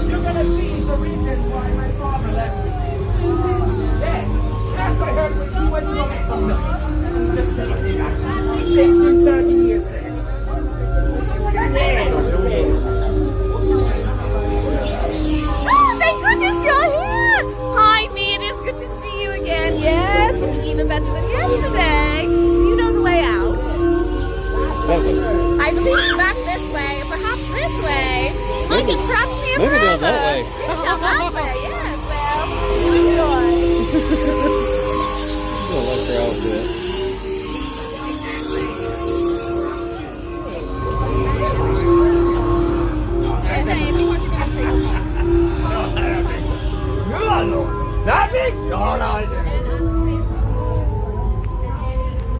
You're gonna see the reason why my father left me. Yes, that's what I heard when he went to go get some milk. Just 30 years since. Oh, thank goodness you're here! Hi, me, it is good to see you again. Yes, looking even better than yesterday. Do you know the way out? I believe it's back this way, or perhaps this way. You might be trapping me Maybe forever. down that way. Maybe down that way, yes. Well, you enjoy. I like her outfit. Yes, if you want to do it. Not me? No, no, I didn't.